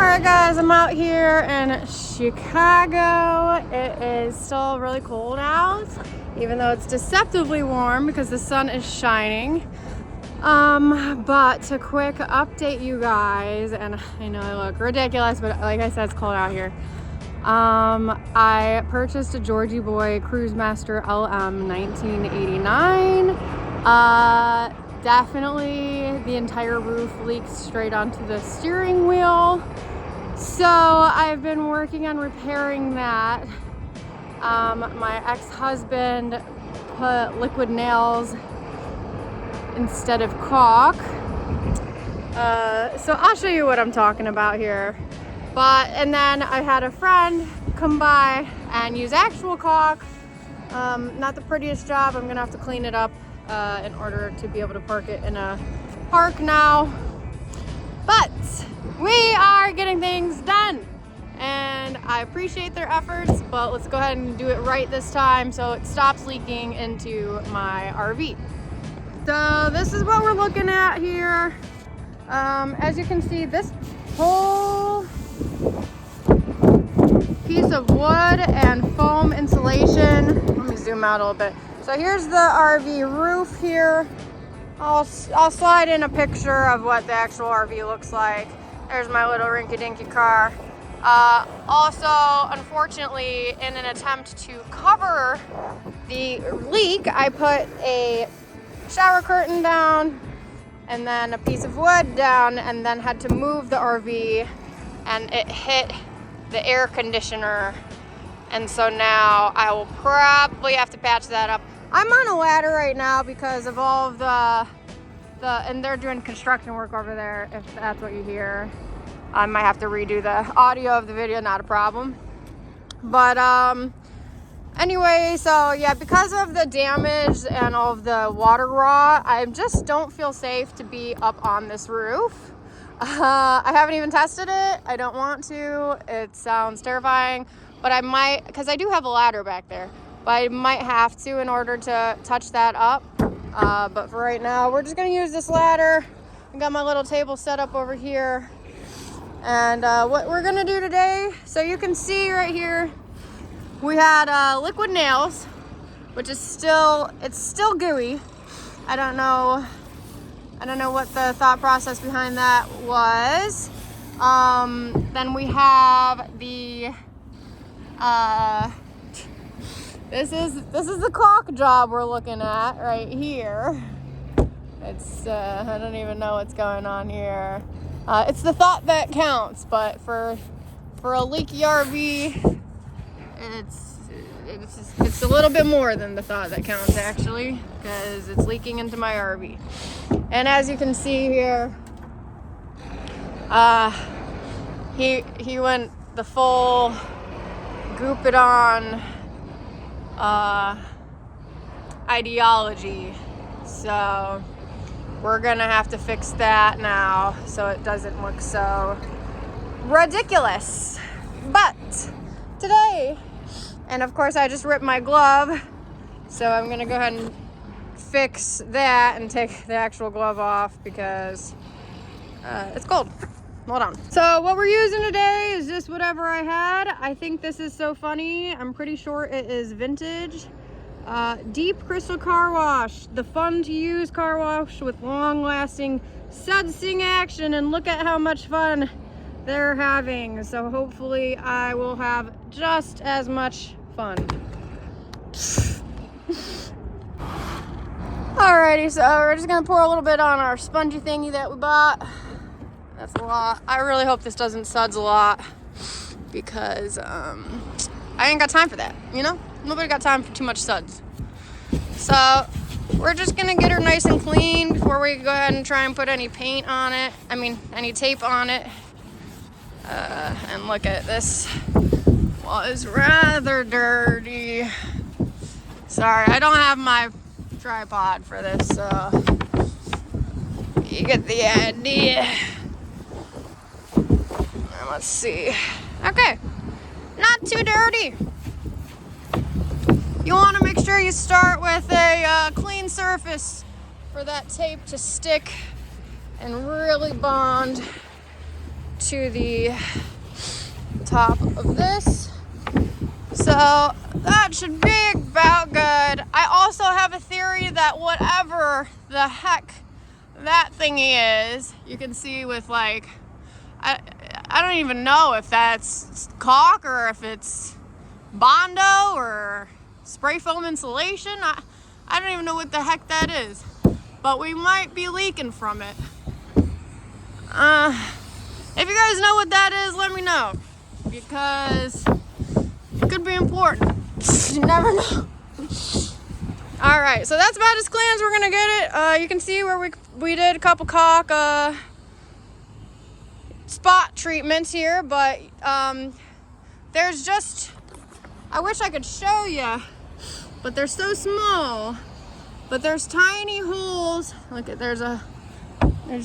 Alright guys, I'm out here in Chicago. It is still really cold out, even though it's deceptively warm because the sun is shining. But to quick update you guys, and I know I look ridiculous, but like I said, it's cold out here. I purchased a Georgie Boy Cruisemaster LM 1989. Definitely the entire roof leaked straight onto the steering wheel. So I've been working on repairing that. My ex-husband put liquid nails instead of caulk. So I'll show you what I'm talking about here. And then I had a friend come by and use actual caulk. Not the prettiest job. I'm gonna have to clean it up in order to be able to park it in a park now. But we are getting things done, and I appreciate their efforts, but let's go ahead and do it right this time so it stops leaking into my RV. So this is what we're looking at here. As you can see, this whole piece of wood and foam insulation. Let me zoom out a little bit. So here's the RV roof here. I'll slide in a picture of what the actual RV looks like. There's my little rinky-dinky car. Also, unfortunately, in an attempt to cover the leak, I put a shower curtain down and then a piece of wood down, and then had to move the RV, and it hit the air conditioner. And so now I will probably have to patch that up. I'm on a ladder right now because of all of and they're doing construction work over there, if that's what you hear. I might have to redo the audio of the video, not a problem. But anyway, so yeah, because of the damage and all of the water rot, I just don't feel safe to be up on this roof. I haven't even tested it. I don't want to. It sounds terrifying, but I might, because I do have a ladder back there, but I might have to in order to touch that up. But for right now, we're just gonna use this ladder. I got my little table set up over here. And what we're gonna do today, so you can see right here, we had liquid nails, which is still gooey. I don't know what the thought process behind that was. Then we have the this is the caulk job we're looking at right here. It's I don't even know what's going on here. It's the thought that counts, but for a leaky RV, it's a little bit more than the thought that counts, actually, because it's leaking into my RV. And as you can see here, he went the full goop it on ideology. So we're gonna have to fix that now so it doesn't look so ridiculous. But today, and of course I just ripped my glove, so I'm gonna go ahead and fix that and take the actual glove off because it's cold. Hold on. So what we're using today is just whatever I had. I think this is so funny. I'm pretty sure it is vintage. Deep Crystal Car Wash, the fun to use car wash with long lasting sudsing action, and look at how much fun they're having. So hopefully I will have just as much fun. Alrighty, so we're just gonna pour a little bit on our spongy thingy that we bought. That's a lot. I really hope this doesn't suds a lot because I ain't got time for that, you know? Nobody got time for too much suds. So we're just gonna get her nice and clean before we go ahead and try and put any paint on it. I mean, any tape on it. And look at this. Was rather dirty. Sorry, I don't have my tripod for this, so you get the idea. Let's see. Okay, not too dirty. You want to make sure you start with a clean surface for that tape to stick and really bond to the top of this. So that should be about good. I also have a theory that whatever the heck that thingy is, you can see with like, I don't even know if that's caulk or if it's Bondo or spray foam insulation. I don't even know what the heck that is, but we might be leaking from it. If you guys know what that is, let me know, because it could be important. You never know. All right, so that's about as clean as we're gonna get it. You can see where we did a couple caulk spot treatments here, but there's just, I wish I could show you, but they're so small. But there's tiny holes. Look at, there's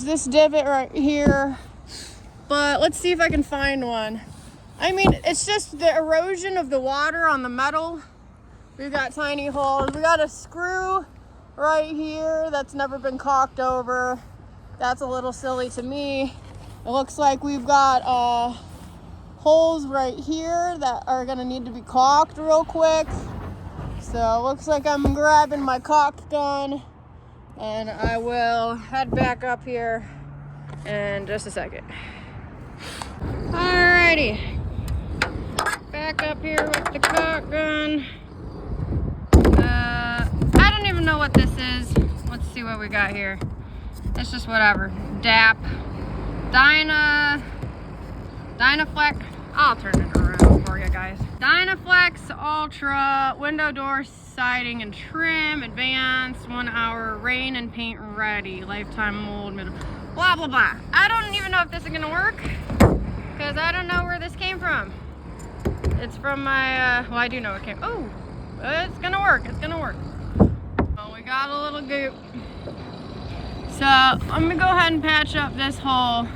this divot right here. But let's see if I can find one. I mean, it's just the erosion of the water on the metal. We've got tiny holes. We got a screw right here that's never been caulked over. That's a little silly to me. It looks like we've got holes right here that are gonna need to be caulked real quick. So it looks like I'm grabbing my caulk gun and I will head back up here in just a second. Alrighty, back up here with the caulk gun. I don't even know what this is. Let's see what we got here. It's just whatever. DAP, Dynaflex. I'll turn it around for you guys. Dynaflex Ultra window door siding and trim, advanced 1 hour rain and paint ready, lifetime mold, middle, blah blah blah. I don't even know if this is gonna work because I don't know where this came from. It's from my well, I do know it came. Oh, it's gonna work. It's gonna work. Oh, we got a little goop. So I'm gonna go ahead and patch up this hole.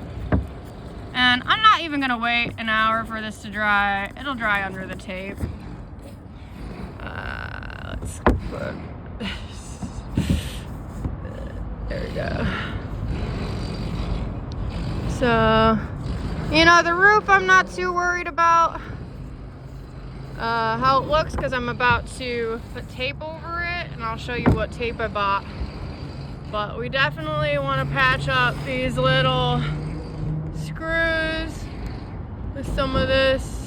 And I'm not even gonna wait an hour for this to dry. It'll dry under the tape. Let's put there we go. So, you know, the roof I'm not too worried about how it looks because I'm about to put tape over it, and I'll show you what tape I bought. But we definitely want to patch up these little screws with some of this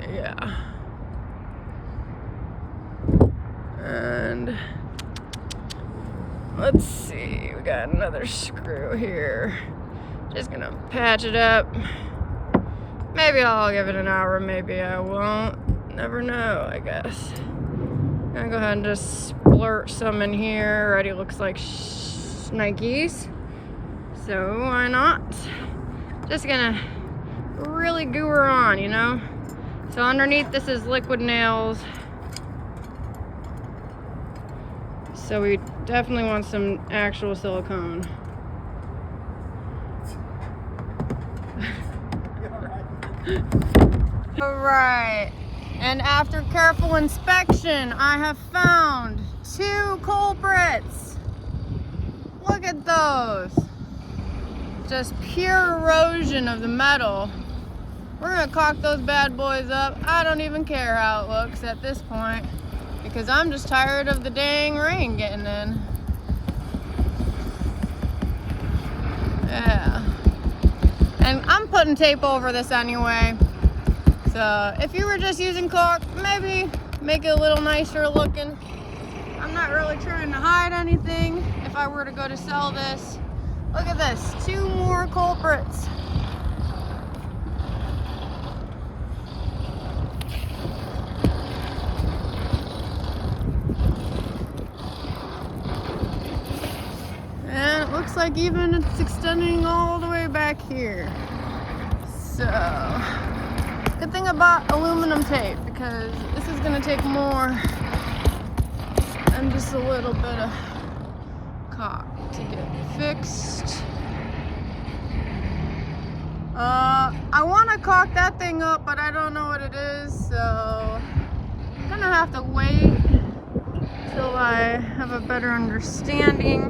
yeah, and let's see, we got another screw here. Just gonna patch it up. Maybe I'll give it an hour, maybe I won't, never know, I guess. I'm gonna go ahead and just splurt some in here. Already looks like Nikes, so why not? Just gonna really goo her on, you know? So underneath this is liquid nails. So we definitely want some actual silicone. All right. And after careful inspection, I have found 2 culprits. Look at those. Just pure erosion of the metal. We're gonna caulk those bad boys up. I don't even care how it looks at this point because I'm just tired of the dang rain getting in. Yeah. And I'm putting tape over this anyway. So if you were just using caulk, maybe make it a little nicer looking. I'm not really trying to hide anything if I were to go to sell this. Look at this, 2 more culprits. And it looks like even it's extending all the way back here. So, good thing I bought aluminum tape because this is gonna take more than just a little bit of caulk to get fixed. I want to caulk that thing up, but I don't know what it is, so I'm gonna have to wait till I have a better understanding.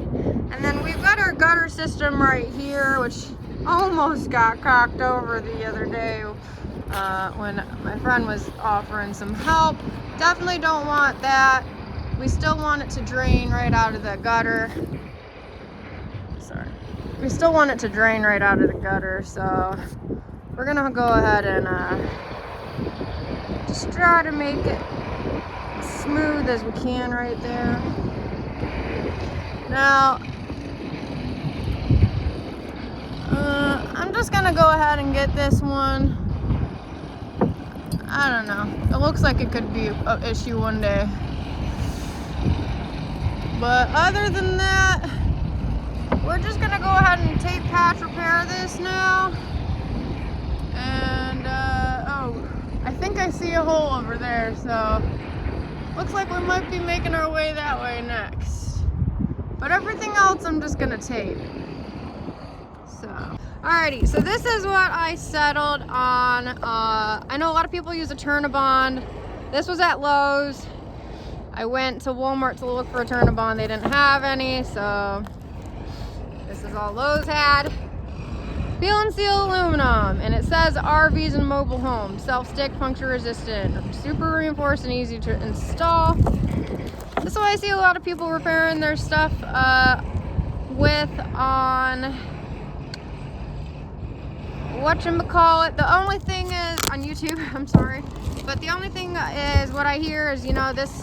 And then we've got our gutter system right here, which almost got cocked over the other day when my friend was offering some help. Definitely don't want that. We still want it to drain right out of the gutter. Sorry. We still want it to drain right out of the gutter, so we're gonna go ahead and just try to make it smooth as we can right there. Now, I'm just gonna go ahead and get this one. I don't know. It looks like it could be an issue one day. But other than that, we're just gonna go ahead and tape patch repair this now. And, oh, I think I see a hole over there, so looks like we might be making our way that way next. But everything else I'm just gonna tape. So, alrighty, so this is what I settled on. I know a lot of people use a Turnabond. This was at Lowe's. I went to Walmart to look for a Turnabond. They didn't have any, so this is all Lowe's had. Peel and seal aluminum, and it says RVs and mobile homes, self-stick, puncture resistant, super reinforced and easy to install. This is what I see a lot of people repairing their stuff with on whatchamacallit. The only thing is on YouTube, I'm sorry, but the only thing is what I hear is, you know, this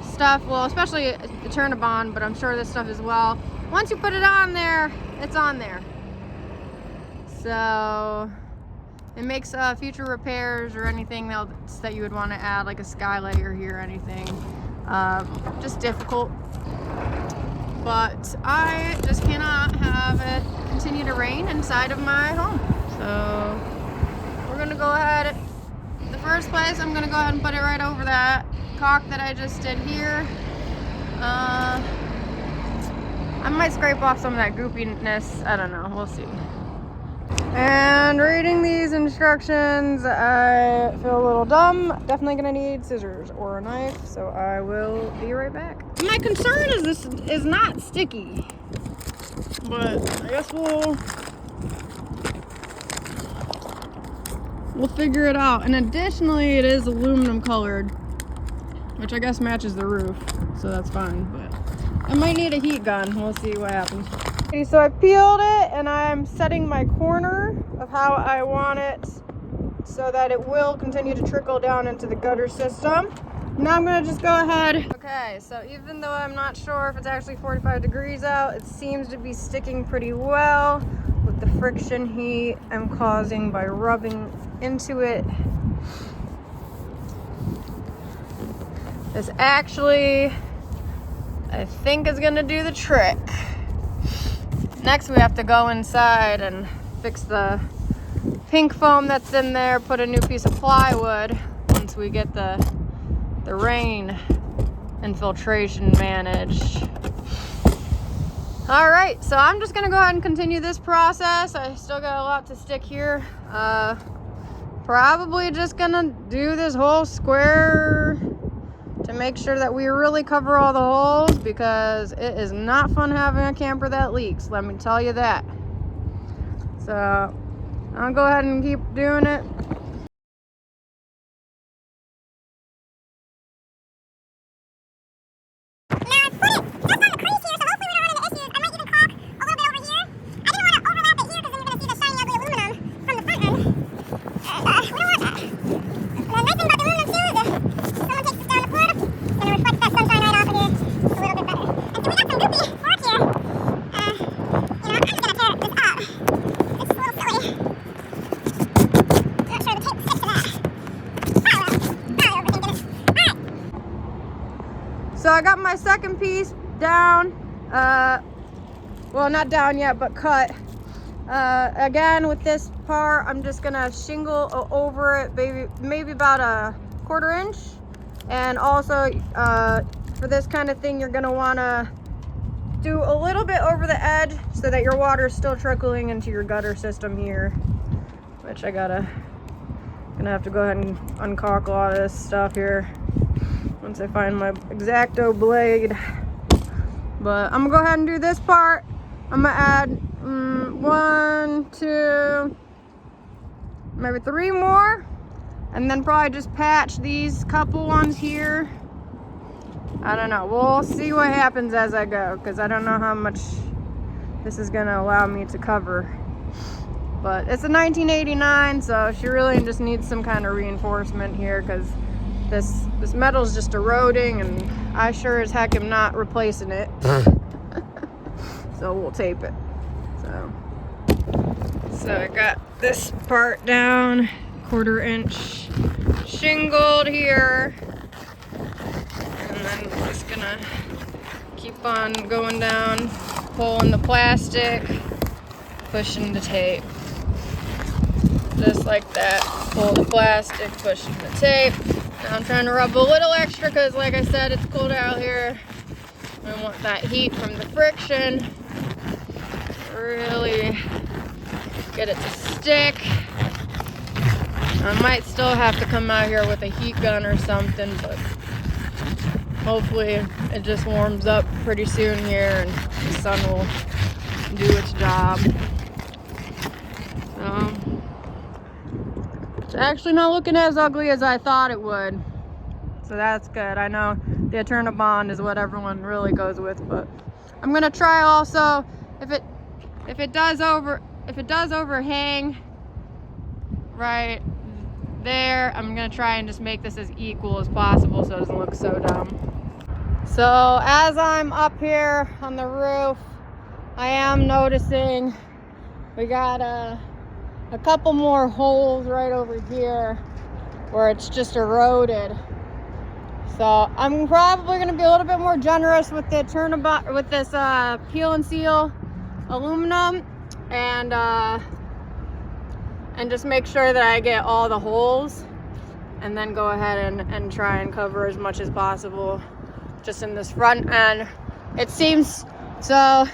stuff, well, especially the Turnabond, but I'm sure this stuff as well, once you put it on there, it's on there. So it makes future repairs or anything else that you would want to add, like a skylight or here or anything, just difficult. But I just cannot have it continue to rain inside of my home. So we're gonna go ahead. The first place, I'm gonna go ahead and put it right over that caulk that I just did here. I might scrape off some of that goopiness. I don't know. We'll see. And reading these instructions, I feel a little dumb. Definitely gonna need scissors or a knife, so I will be right back. My concern is this is not sticky, but I guess we'll figure it out. And additionally, it is aluminum colored, which I guess matches the roof, so that's fine. But I might need a heat gun. We'll see what happens. Okay, so I peeled it, and I'm setting my corner of how I want it so that it will continue to trickle down into the gutter system. Now I'm gonna just go ahead. Okay, so even though I'm not sure if it's actually 45 degrees out, it seems to be sticking pretty well with the friction heat I'm causing by rubbing into it. This actually, I think, is gonna do the trick. Next, we have to go inside and fix the pink foam that's in there, put a new piece of plywood once we get the rain infiltration managed. All right, so I'm just gonna go ahead and continue this process. I still got a lot to stick here. Probably just gonna do this whole square to make sure that we really cover all the holes, because it is not fun having a camper that leaks, let me tell you that. So I'll go ahead and keep doing it. So I got my second piece down, well, not down yet, but cut. Again, with this part, I'm just gonna shingle over it, maybe about a 1/4 inch. And also, for this kind of thing, you're gonna wanna do a little bit over the edge so that your water is still trickling into your gutter system here, which I gonna have to go ahead and uncaulk a lot of this stuff here. once I find my X-Acto blade. But I'm gonna go ahead and do this part. I'm gonna add 1, 2, maybe 3 more, and then probably just patch these couple ones here. I don't know, we'll see what happens as I go, because I don't know how much this is gonna allow me to cover. But it's a 1989, so she really just needs some kind of reinforcement here, because this metal's just eroding, and I sure as heck am not replacing it. So we'll tape it. So I got this part down, 1/4 inch shingled here, and then I'm just gonna keep on going down, pulling the plastic, pushing the tape. Just like that. Pull the plastic, pushing the tape. Now I'm trying to rub a little extra because, like I said, it's cold out here. I want that heat from the friction. Really get it to stick. I might still have to come out here with a heat gun or something, but hopefully it just warms up pretty soon here and the sun will do its job. So it's actually not looking as ugly as I thought it would. So that's good. I know the Eterna Bond is what everyone really goes with, but I'm gonna try also if it does overhang right there, I'm gonna try and just make this as equal as possible so it doesn't look so dumb. So as I'm up here on the roof, I am noticing we got a couple more holes right over here where it's just eroded. So I'm probably gonna be a little bit more generous with the with this peel and seal aluminum, and just make sure that I get all the holes, and then go ahead and try and cover as much as possible just in this front end. It seems so,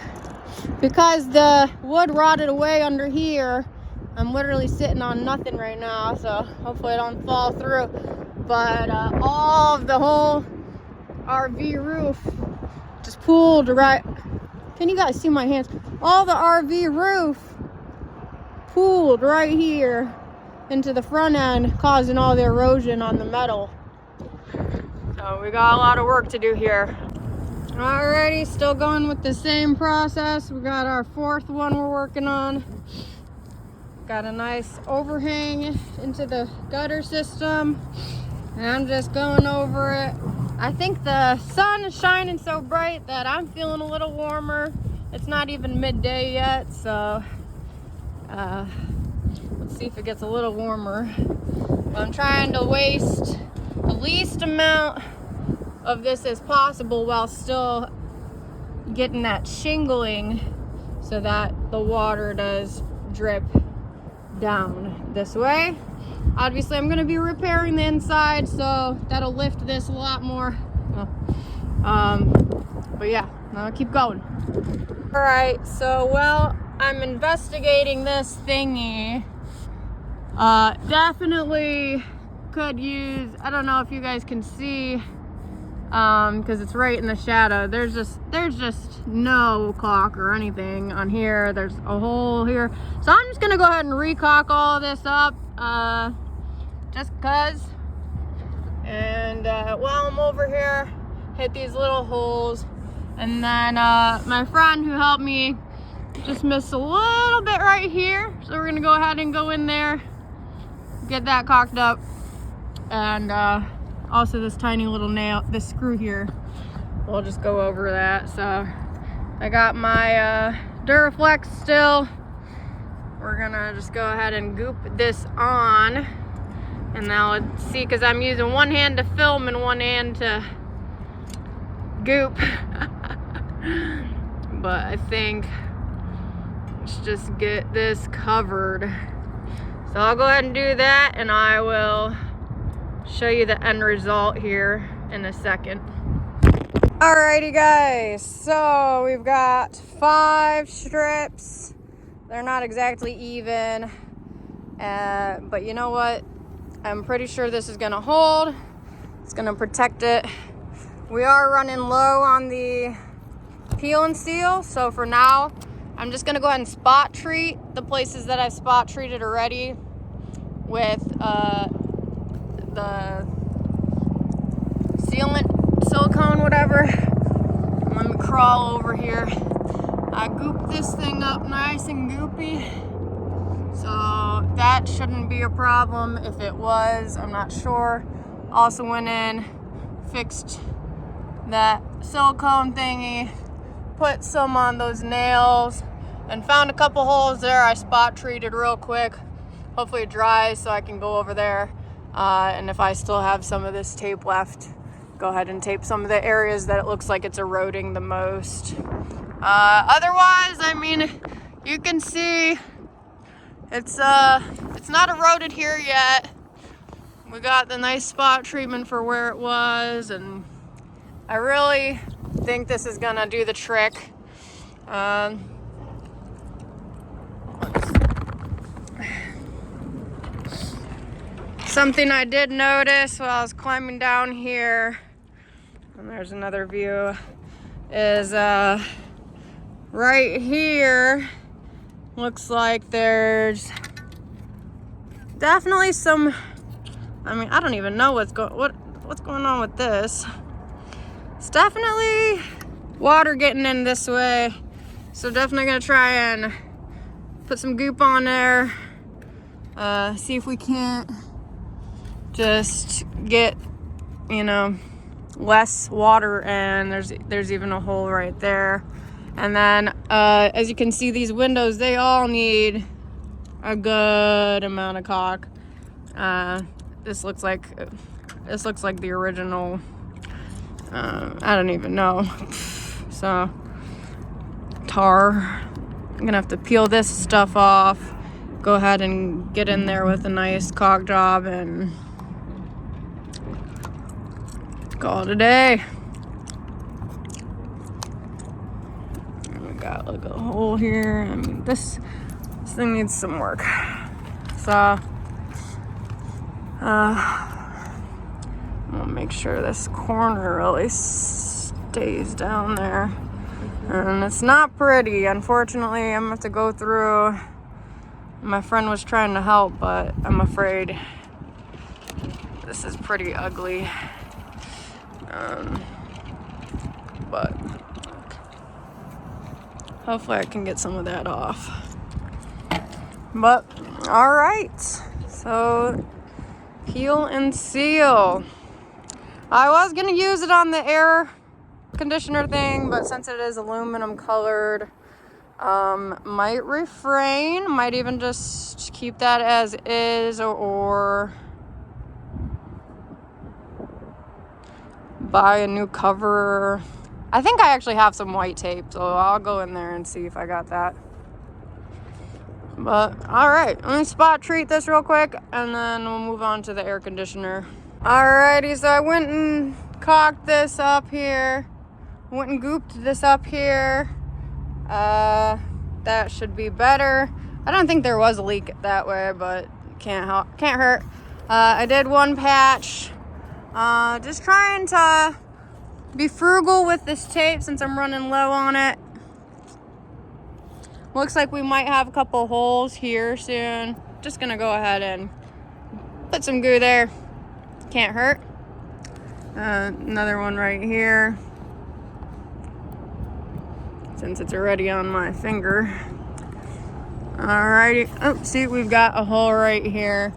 because the wood rotted away under here, I'm literally sitting on nothing right now, so hopefully I don't fall through. But all of the whole RV roof just pooled right. Can you guys see my hands? All the RV roof pooled right here into the front end, causing all the erosion on the metal. So we got a lot of work to do here. Alrighty, still going with the same process. We got our 4th one we're working on. Got a nice overhang into the gutter system, and I'm just going over it. I think the sun is shining so bright that I'm feeling a little warmer. It's not even midday yet, so let's see if it gets a little warmer. But I'm trying to waste the least amount of this as possible while still getting that shingling so that the water does drip down this way. Obviously I'm going to be repairing the inside, so that'll lift this a lot more. But yeah, I'll keep going. All right, so while I'm investigating this thingy, definitely could use, I don't know if you guys can see, because it's right in the shadow. There's just no caulk or anything on here. There's a hole here, so I'm just gonna go ahead and re-caulk all of this up, just cause. And while I'm over here, hit these little holes, and then my friend who helped me just missed a little bit right here, so we're gonna go ahead and go in there, get that caulked up, and also this tiny little nail, this screw here, we'll just go over that. So I got my Duraflex still. We're gonna just go ahead and goop this on, and now let's see, because I'm using one hand to film and one hand to goop. But I think let's just get this covered. So I'll go ahead and do that, and I will show you the end result here in a second. Alrighty guys, so we've got 5 strips. They're not exactly even, but you know what? I'm pretty sure this is gonna hold. It's gonna protect it we are running low on the peel and seal. So for now, I'm just gonna go ahead and spot treat the places that I've spot treated already with the sealant, silicone, whatever. Let me crawl over here. I gooped this thing up nice and goopy. So that shouldn't be a problem. If it was, I'm not sure. Also went in, fixed that silicone thingy, put some on those nails, and found a couple holes there. I spot treated real quick. Hopefully it dries so I can go over there. And if I still have some of this tape left, go ahead and tape some of the areas that it looks like it's eroding the most. Otherwise, I mean, you can see it's not eroded here yet. We got the nice spot treatment for where it was, and I really think this is gonna do the trick. Something I did notice while I was climbing down here, and there's another view, is right here, looks like there's definitely some, I mean, I don't even know what's going on with this. It's definitely water getting in this way. So definitely gonna try and put some goop on there. See if we can't just get, less water, and there's even a hole right there. And then as you can see, these windows, they all need a good amount of caulk. This looks like the original, I don't even know. So tar. I'm gonna have to peel this stuff off, go ahead and get in there with a nice caulk job, and call it a day. And we got like a hole here. I mean, this thing needs some work. So I'm gonna make sure this corner really stays down there. And it's not pretty, unfortunately. I'm gonna have to go through. My friend was trying to help, but I'm afraid this is pretty ugly. But hopefully I can get some of that off. But all right, so peel and seal. I was gonna use it on the air conditioner thing, but since it is aluminum colored, might refrain, might even just keep that as is, or buy a new cover. I think I actually have some white tape, so I'll go in there and see if I got that. But all right, let me spot treat this real quick, and then we'll move on to the air conditioner. Alrighty, so I went and caulked this up here, went and gooped this up here. That should be better. I don't think there was a leak that way, but can't hurt. I did one patch. Just trying to be frugal with this tape since I'm running low on it. Looks like we might have a couple holes here soon. Just gonna go ahead and put some glue there. Can't hurt. Another one right here, since it's already on my finger. Alrighty. Oh, see, we've got a hole right here.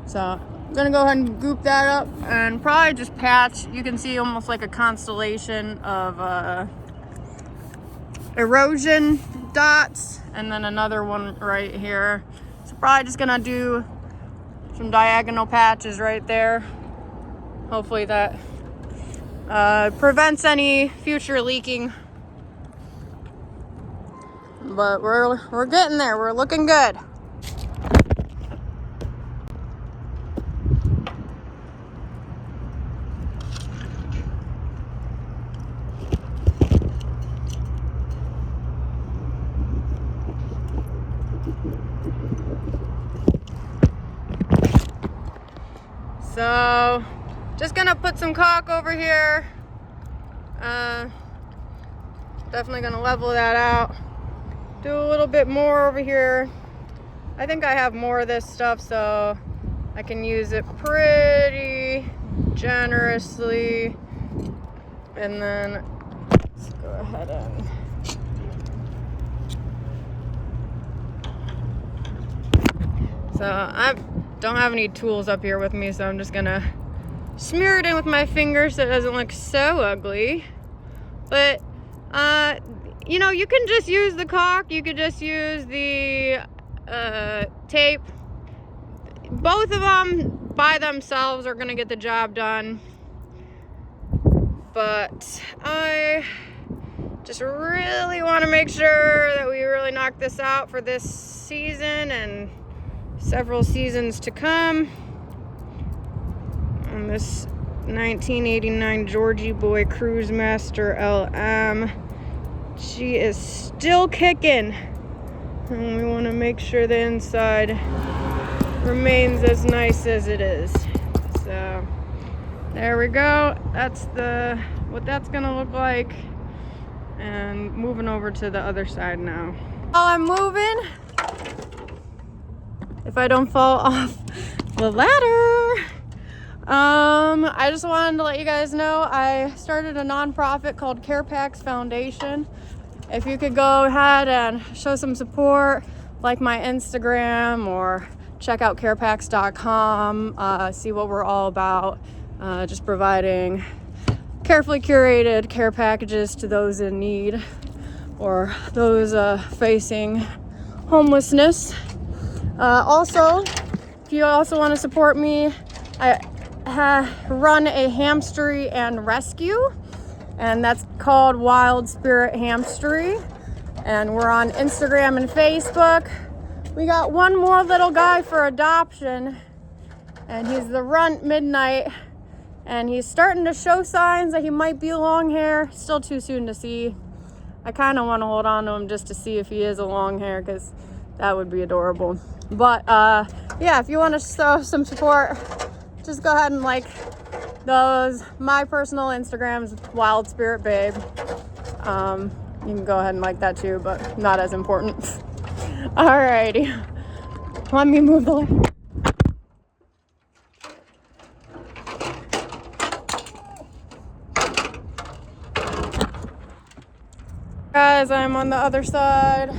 So I'm gonna go ahead and goop that up and probably just patch. You can see almost like a constellation of erosion dots, and then another one right here. So probably just gonna do some diagonal patches right there. Hopefully that prevents any future leaking. But we're getting there. We're looking good. So just gonna put some caulk over here, Definitely gonna level that out. Do a little bit more over here. I think I have more of this stuff, so I can use it pretty generously. And then let's go ahead and so I don't have any tools up here with me, so I'm just gonna smear it in with my fingers so it doesn't look so ugly. But you know, you can just use the caulk, you could just use the tape. Both of them by themselves are gonna get the job done, but I just really want to make sure that we really knock this out for this season and several seasons to come. On this 1989 Georgie Boy Cruisemaster LM, she is still kicking, and we want to make sure the inside remains as nice as it is. So there we go. That's what that's gonna look like. And moving over to the other side now. While I'm moving, if I don't fall off the ladder, I just wanted to let you guys know I started a nonprofit called CarePacks Foundation. If you could go ahead and show some support, like my Instagram, or check out carepacks.com, see what we're all about. Just providing carefully curated care packages to those in need or those facing homelessness. Also, if you also want to support me, I run a hamstery and rescue, and that's called Wild Spirit Hamstery, and we're on Instagram and Facebook. We got one more little guy for adoption, and he's the runt Midnight, and he's starting to show signs that he might be long hair. Still too soon to see. I kind of want to hold on to him just to see if he is a long hair, because that would be adorable. But yeah, if you want to show some support, just go ahead and like those. My personal Instagram's Wild Spirit Babe. You can go ahead and like that too, but not as important. Alrighty, let me move the light. Guys, I'm on the other side,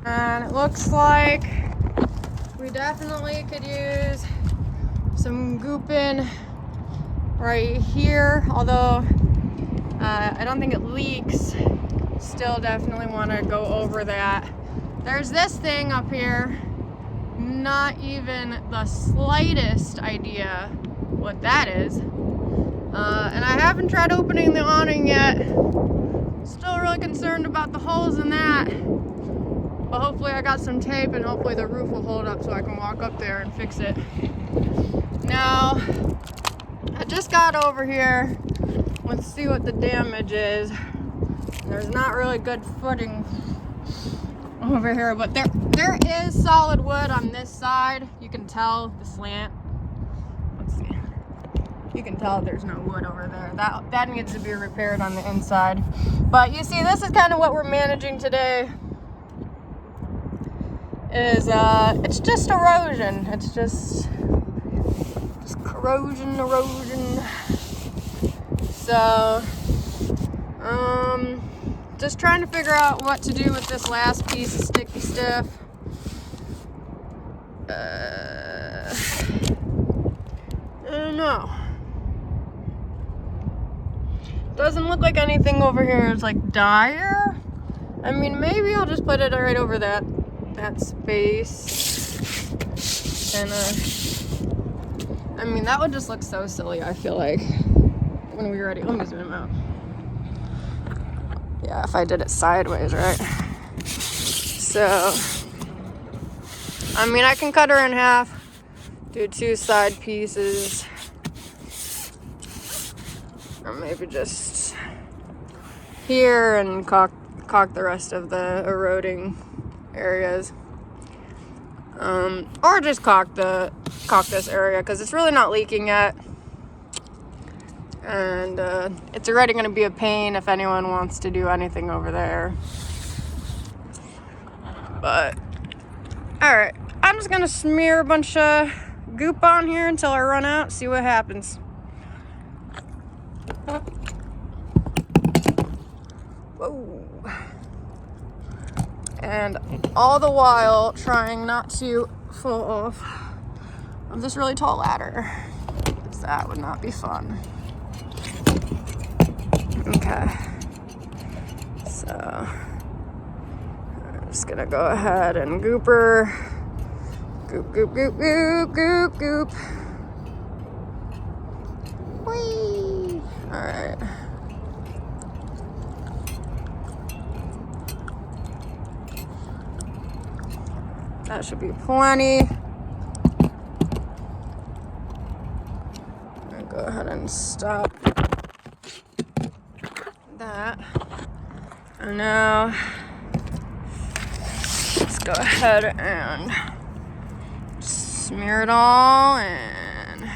and it looks like we definitely could use some gooping right here, although I don't think it leaks. Still definitely want to go over that. There's this thing up here, not even the slightest idea what that is. And I haven't tried opening the awning yet. Still really concerned about the holes in that. But hopefully I got some tape, and hopefully the roof will hold up so I can walk up there and fix it. Now, I just got over here. Let's see what the damage is. There's not really good footing over here, but there is solid wood on this side. You can tell the slant. Let's see. You can tell there's no wood over there. That needs to be repaired on the inside. But you see, this is kind of what we're managing today. It's just erosion. It's just corrosion, erosion. So, just trying to figure out what to do with this last piece of sticky stuff. I don't know. Doesn't look like anything over here is like dire. I mean, maybe I'll just put it right over that space. And I mean, that would just look so silly, I feel like, when we were ready. Let me zoom out. Yeah, if I did it sideways, right? So, I mean, I can cut her in half, do 2 side pieces, or maybe just here and caulk the rest of the eroding areas. Or just caulk this area, because it's really not leaking yet. And it's already going to be a pain if anyone wants to do anything over there. But, alright. I'm just going to smear a bunch of goop on here until I run out, see what happens. Whoa. And all the while trying not to fall off of this really tall ladder, because that would not be fun. Okay, so I'm just gonna go ahead and gooper. Goop, goop, goop, goop, goop, goop. Whee! Alright. That should be plenty. I'm gonna go ahead and stop that. And now, let's go ahead and smear it all in.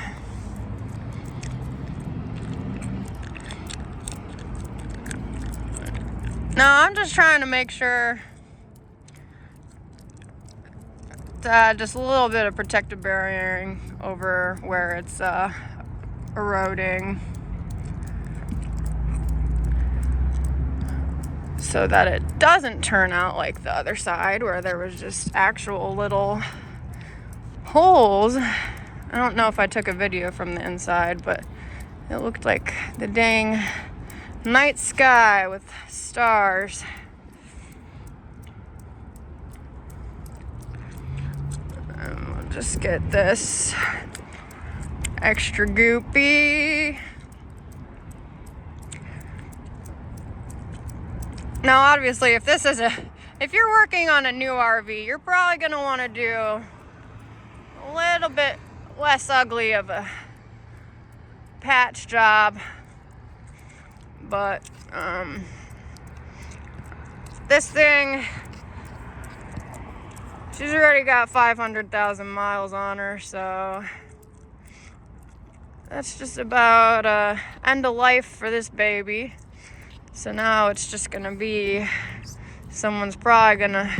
Now I'm just trying to make sure that just a little bit of protective barriering over where it's eroding, so that it doesn't turn out like the other side where there was just actual little holes. I don't know if I took a video from the inside, but it looked like the dang night sky with stars. And we'll just get this extra goopy. Now obviously if you're working on a new RV, you're probably gonna want to do a little bit less ugly of a patch job, but this thing, she's already got 500,000 miles on her, so that's just about end of life for this baby. So now it's just gonna be, someone's probably gonna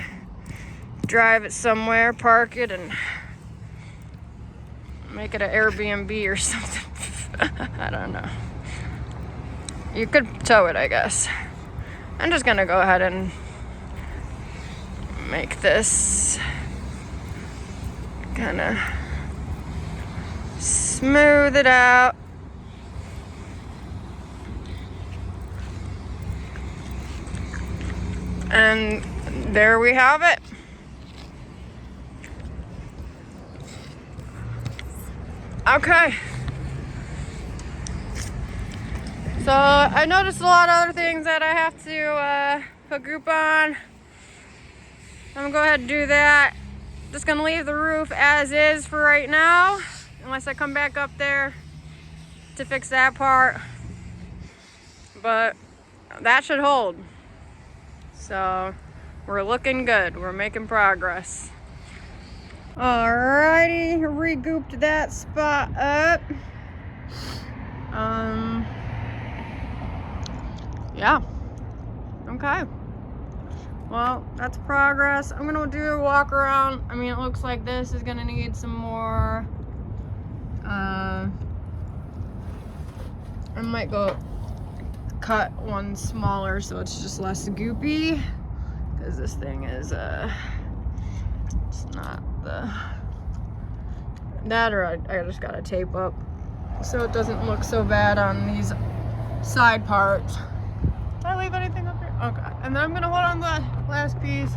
drive it somewhere, park it, and make it an Airbnb or something. I don't know. You could tow it, I guess. I'm just gonna go ahead and make this kind of smooth it out. And there we have it. Okay. So I noticed a lot of other things that I have to put goop on. I'm gonna go ahead and do that. Just gonna leave the roof as is for right now, unless I come back up there to fix that part. But that should hold. So we're looking good. We're making progress. Alrighty, re-gooped that spot up. Yeah. Okay. Well, that's progress. I'm gonna do a walk around. I mean, it looks like this is gonna need some more. I might go cut one smaller so it's just less goopy, because this thing is it's not the that, or I just gotta tape up so it doesn't look so bad on these side parts. Did I leave anything up here? Okay, and then I'm gonna hold on the last piece.